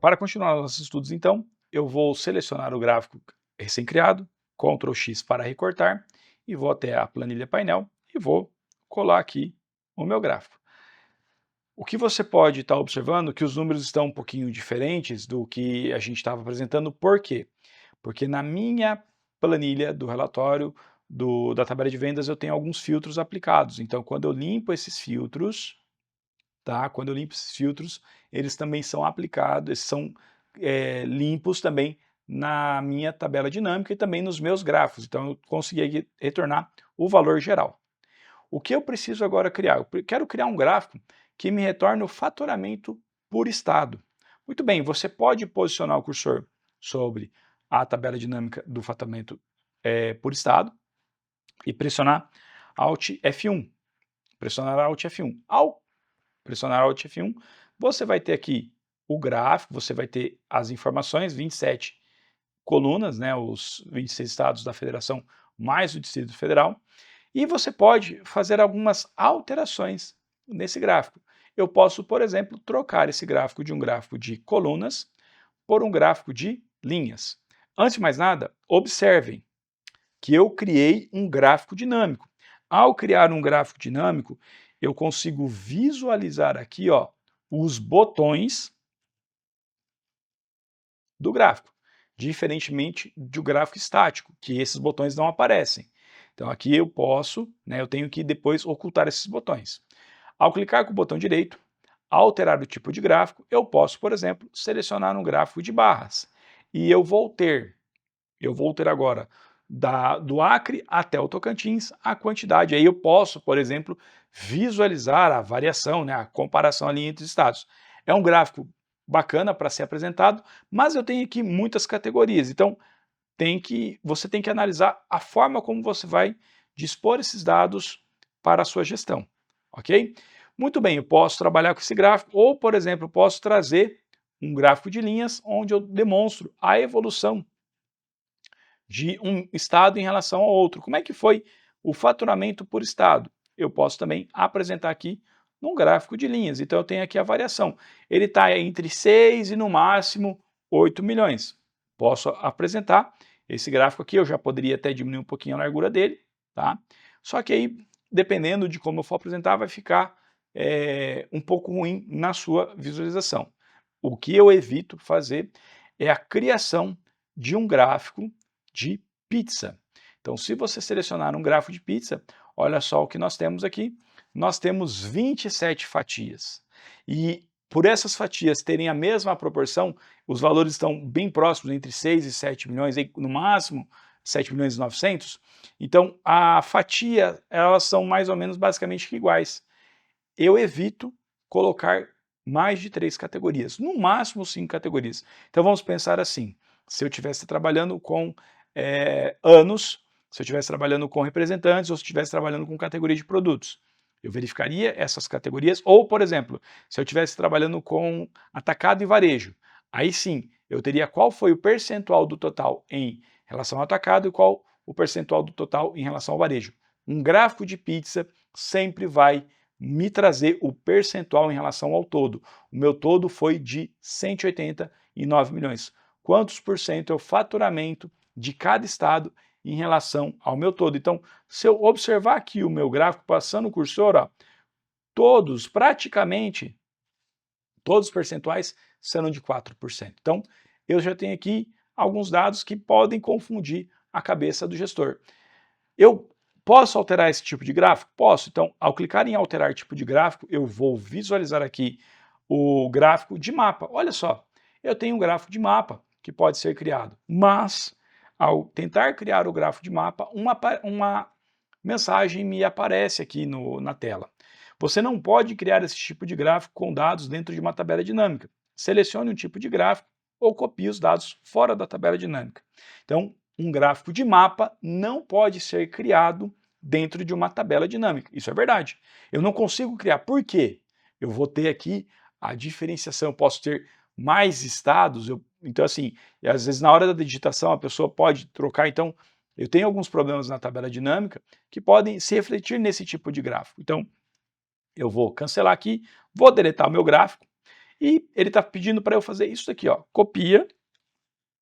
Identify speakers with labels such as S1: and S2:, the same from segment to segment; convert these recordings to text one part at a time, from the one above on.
S1: Para continuar nossos estudos, então, eu vou selecionar o gráfico recém-criado, Ctrl X para recortar, e vou até a planilha painel e vou colar aqui o meu gráfico. O que você pode estar observando é que os números estão um pouquinho diferentes do que a gente estava apresentando, por quê? Porque na minha planilha do relatório da tabela de vendas eu tenho alguns filtros aplicados, então quando eu limpo esses filtros, tá? Quando eu limpo esses filtros, eles também são aplicados, eles são limpos também na minha tabela dinâmica e também nos meus gráficos, então eu consegui aqui retornar o valor geral. O que eu preciso agora criar? Eu quero criar um gráfico que me retorne o faturamento por estado. Muito bem, você pode posicionar o cursor sobre a tabela dinâmica do faturamento por estado e pressionar Alt F1. Pressionar Alt F1. Ao pressionar Alt F1, você vai ter aqui o gráfico, você vai ter as informações, 27 colunas, né, os 26 estados da federação mais o Distrito Federal, e você pode fazer algumas alterações nesse gráfico. Eu posso, por exemplo, trocar esse gráfico de um gráfico de colunas por um gráfico de linhas. Antes de mais nada, observem que eu criei um gráfico dinâmico. Ao criar um gráfico dinâmico, eu consigo visualizar aqui, ó, os botões do gráfico, diferentemente do gráfico estático, que esses botões não aparecem. Então aqui eu posso, né, eu tenho que depois ocultar esses botões. Ao clicar com o botão direito, alterar o tipo de gráfico, eu posso, por exemplo, selecionar um gráfico de barras. E eu vou ter agora do Acre até o Tocantins a quantidade. Aí eu posso, por exemplo, visualizar a variação, né, a comparação ali entre os estados. É um gráfico bacana para ser apresentado, mas eu tenho aqui muitas categorias, então você tem que analisar a forma como você vai dispor esses dados para a sua gestão, ok? Muito bem, eu posso trabalhar com esse gráfico, ou, por exemplo, eu posso trazer um gráfico de linhas onde eu demonstro a evolução de um estado em relação ao outro. Como é que foi o faturamento por estado? Eu posso também apresentar aqui num gráfico de linhas. Então eu tenho aqui a variação. Ele está entre 6 e no máximo 8 milhões. Posso apresentar esse gráfico aqui, eu já poderia até diminuir um pouquinho a largura dele, tá? Só que aí, dependendo de como eu for apresentar, vai ficar um pouco ruim na sua visualização. O que eu evito fazer é a criação de um gráfico de pizza. Então, se você selecionar um gráfico de pizza, olha só o que nós temos aqui. Nós temos 27 fatias. E por essas fatias terem a mesma proporção, os valores estão bem próximos, entre 6 e 7 milhões, no máximo 7 milhões e 900. Então, a fatia, elas são mais ou menos basicamente iguais. Eu evito colocar mais de 3 categorias, no máximo 5 categorias. Então, vamos pensar assim, se eu estivesse trabalhando com anos, se eu estivesse trabalhando com representantes ou se eu estivesse trabalhando com categoria de produtos. Eu verificaria essas categorias, ou, por exemplo, se eu estivesse trabalhando com atacado e varejo, aí sim, eu teria qual foi o percentual do total em relação ao atacado e qual o percentual do total em relação ao varejo. Um gráfico de pizza sempre vai me trazer o percentual em relação ao todo. O meu todo foi de 189 milhões. Quantos por cento é o faturamento de cada estado em relação ao meu todo? Então, se eu observar aqui o meu gráfico passando o cursor, ó, praticamente todos os percentuais serão de 4%. Então, eu já tenho aqui alguns dados que podem confundir a cabeça do gestor. Eu posso alterar esse tipo de gráfico? Posso. Então, ao clicar em alterar tipo de gráfico, eu vou visualizar aqui o gráfico de mapa. Olha só, eu tenho um gráfico de mapa que pode ser criado, mas ao tentar criar o gráfico de mapa, uma mensagem me aparece aqui na tela. Você não pode criar esse tipo de gráfico com dados dentro de uma tabela dinâmica. Selecione um tipo de gráfico ou copie os dados fora da tabela dinâmica. Então, um gráfico de mapa não pode ser criado dentro de uma tabela dinâmica. Isso é verdade. Eu não consigo criar. Por quê? Eu vou ter aqui a diferenciação, eu posso ter mais estados, então assim, às vezes na hora da digitação a pessoa pode trocar, então eu tenho alguns problemas na tabela dinâmica que podem se refletir nesse tipo de gráfico. Então, eu vou cancelar aqui, vou deletar o meu gráfico E ele está pedindo para eu fazer isso daqui, ó, copia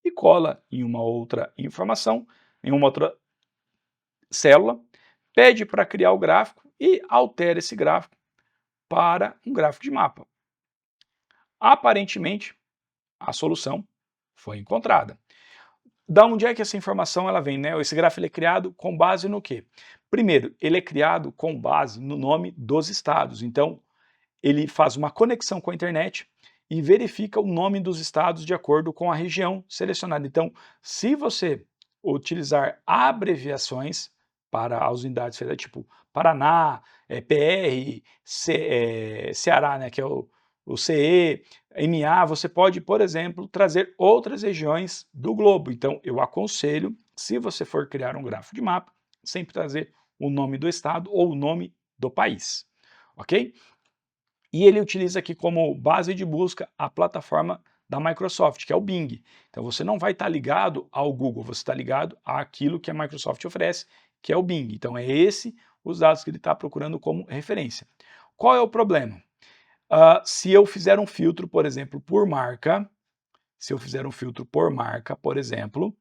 S1: e cola em uma outra informação, em uma outra célula, pede para criar o gráfico e altera esse gráfico para um gráfico de mapa. Aparentemente, a solução foi encontrada. Da onde é que essa informação ela vem, né? Esse gráfico ele é criado com base no quê? Primeiro, ele é criado com base no nome dos estados. Então, ele faz uma conexão com a internet e verifica o nome dos estados de acordo com a região selecionada. Então, se você utilizar abreviações para as unidades federais, tipo Paraná, PR, Ceará, né, que é o CE, MA, você pode, por exemplo, trazer outras regiões do globo. Então, eu aconselho, se você for criar um gráfico de mapa, sempre trazer o nome do estado ou o nome do país, ok? E ele utiliza aqui como base de busca a plataforma da Microsoft, que é o Bing. Então você não vai estar ligado ao Google, você está ligado àquilo que a Microsoft oferece, que é o Bing. Então é esse os dados que ele está procurando como referência. Qual é o problema? Se eu fizer um filtro, por exemplo, por marca, por exemplo,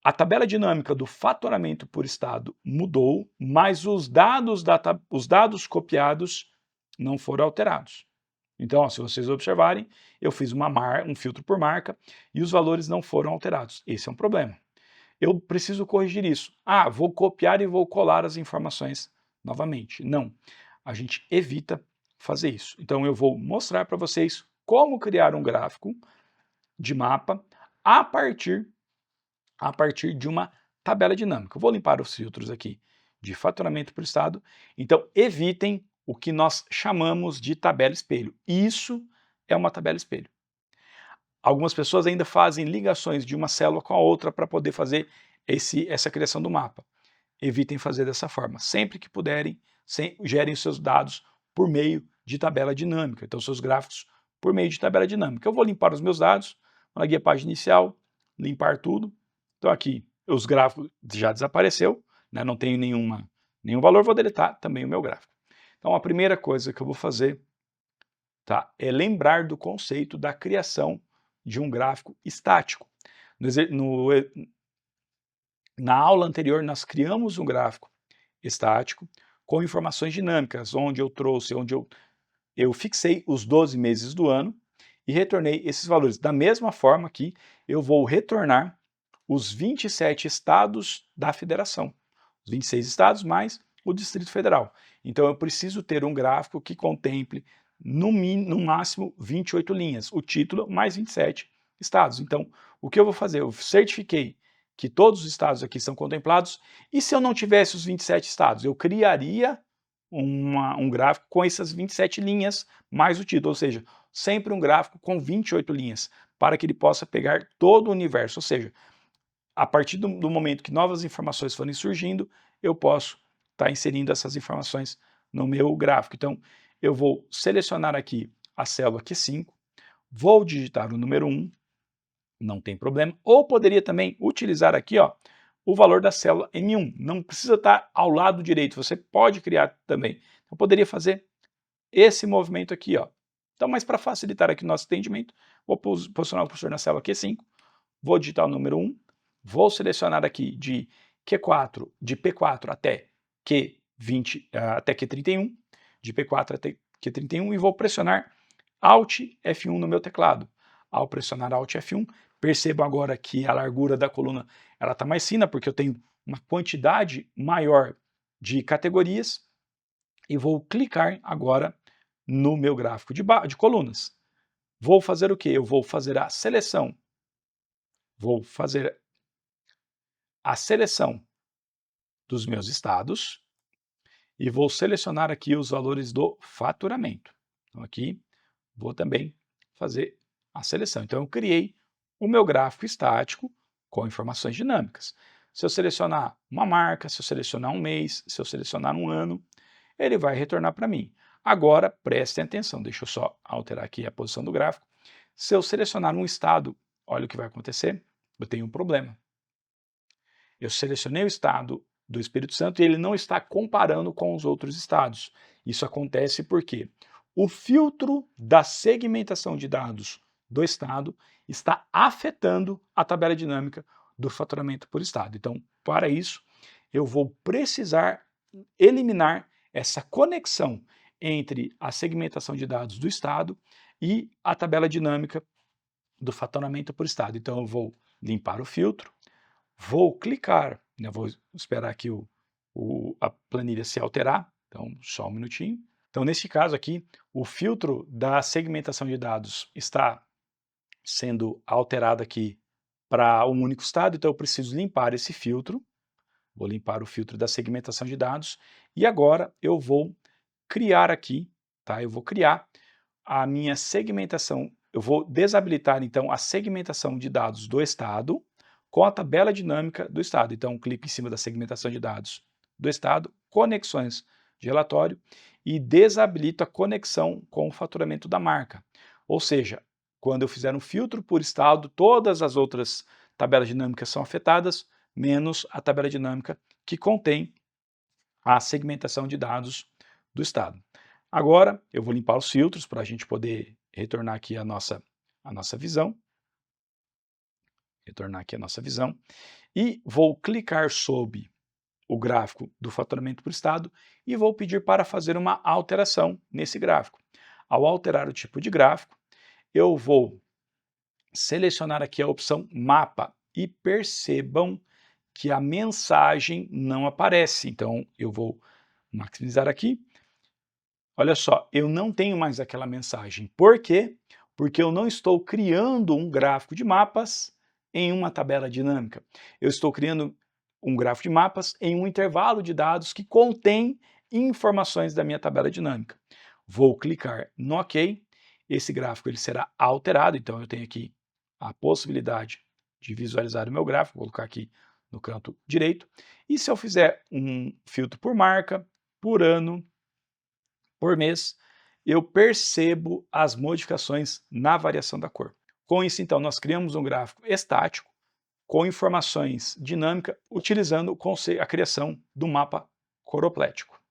S1: a tabela dinâmica do faturamento por estado mudou, mas os dados copiados não foram alterados. Então, ó, se vocês observarem, eu fiz um filtro por marca e os valores não foram alterados. Esse é um problema. Eu preciso corrigir isso. Vou copiar e vou colar as informações novamente. Não, a gente evita fazer isso. Então, eu vou mostrar para vocês como criar um gráfico de mapa a partir de uma tabela dinâmica. Eu vou limpar os filtros aqui de faturamento por estado. Então, evitem o que nós chamamos de tabela espelho. Isso é uma tabela espelho. Algumas pessoas ainda fazem ligações de uma célula com a outra para poder fazer essa criação do mapa. Evitem fazer dessa forma. Sempre que puderem, gerem os seus dados por meio de tabela dinâmica. Então, seus gráficos por meio de tabela dinâmica. Eu vou limpar os meus dados, na guia página inicial, limpar tudo. Então, aqui, os gráficos já desapareceu, né? Não tenho nenhum valor, vou deletar também o meu gráfico. Então, a primeira coisa que eu vou fazer, tá, é lembrar do conceito da criação de um gráfico estático. Na aula anterior, nós criamos um gráfico estático com informações dinâmicas, onde eu fixei os 12 meses do ano e retornei esses valores. Da mesma forma que eu vou retornar os 27 estados da federação, os 26 estados mais o Distrito Federal. Então eu preciso ter um gráfico que contemple no máximo 28 linhas, o título mais 27 estados. Então o que eu vou fazer? Eu certifiquei que todos os estados aqui são contemplados, e se eu não tivesse os 27 estados, eu criaria um gráfico com essas 27 linhas mais o título, ou seja, sempre um gráfico com 28 linhas, para que ele possa pegar todo o universo, ou seja, a partir do momento que novas informações forem surgindo, eu posso estar inserindo essas informações no meu gráfico. Então, eu vou selecionar aqui a célula Q5, vou digitar o número 1, não tem problema, ou poderia também utilizar aqui, ó, o valor da célula M1, não precisa estar ao lado direito, você pode criar também. Eu poderia fazer esse movimento aqui, ó. Então, mas para facilitar aqui o nosso entendimento, vou posicionar o cursor na célula Q5, vou digitar o número 1, vou selecionar aqui de P4 até até Q31, de P4 até Q31 e vou pressionar Alt F1 no meu teclado. Ao pressionar Alt F1, percebo agora que a largura da coluna está mais fina, porque eu tenho uma quantidade maior de categorias, e vou clicar agora no meu gráfico de colunas. Vou fazer o quê? Eu vou fazer a seleção. Vou fazer a seleção dos meus estados e vou selecionar aqui os valores do faturamento. Então aqui vou também fazer a seleção. Então eu criei o meu gráfico estático com informações dinâmicas. Se eu selecionar uma marca, se eu selecionar um mês, se eu selecionar um ano, ele vai retornar para mim. Agora prestem atenção, deixa eu só alterar aqui a posição do gráfico. Se eu selecionar um estado, olha o que vai acontecer, eu tenho um problema. Eu selecionei o estado do Espírito Santo e ele não está comparando com os outros estados. Isso acontece porque o filtro da segmentação de dados do estado está afetando a tabela dinâmica do faturamento por estado. Então, para isso, eu vou precisar eliminar essa conexão entre a segmentação de dados do estado e a tabela dinâmica do faturamento por estado. Então, eu vou limpar o filtro, vou clicar, né, vou esperar aqui a planilha se alterar, então só um minutinho. Então, nesse caso aqui, o filtro da segmentação de dados está sendo alterado aqui para um único estado, então eu preciso limpar esse filtro, vou limpar o filtro da segmentação de dados, e agora eu vou criar aqui, tá? Eu vou criar a minha segmentação, eu vou desabilitar então a segmentação de dados do estado com a tabela dinâmica do estado. Então, clico em cima da segmentação de dados do estado, conexões de relatório e desabilito a conexão com o faturamento da marca. Ou seja, quando eu fizer um filtro por estado, todas as outras tabelas dinâmicas são afetadas, menos a tabela dinâmica que contém a segmentação de dados do estado. Agora, eu vou limpar os filtros para a gente poder retornar aqui a nossa visão. Retornar aqui a nossa visão. E vou clicar sobre o gráfico do faturamento por estado e vou pedir para fazer uma alteração nesse gráfico. Ao alterar o tipo de gráfico, eu vou selecionar aqui a opção mapa e percebam que a mensagem não aparece. Então, eu vou maximizar aqui. Olha só, eu não tenho mais aquela mensagem. Por quê? Porque eu não estou criando um gráfico de mapas em uma tabela dinâmica. Eu estou criando um gráfico de mapas em um intervalo de dados que contém informações da minha tabela dinâmica. Vou clicar no OK. Esse gráfico ele será alterado, então eu tenho aqui a possibilidade de visualizar o meu gráfico, vou colocar aqui no canto direito. E se eu fizer um filtro por marca, por ano, por mês, eu percebo as modificações na variação da cor. Com isso, então, nós criamos um gráfico estático com informações dinâmicas utilizando a criação do mapa coroplético.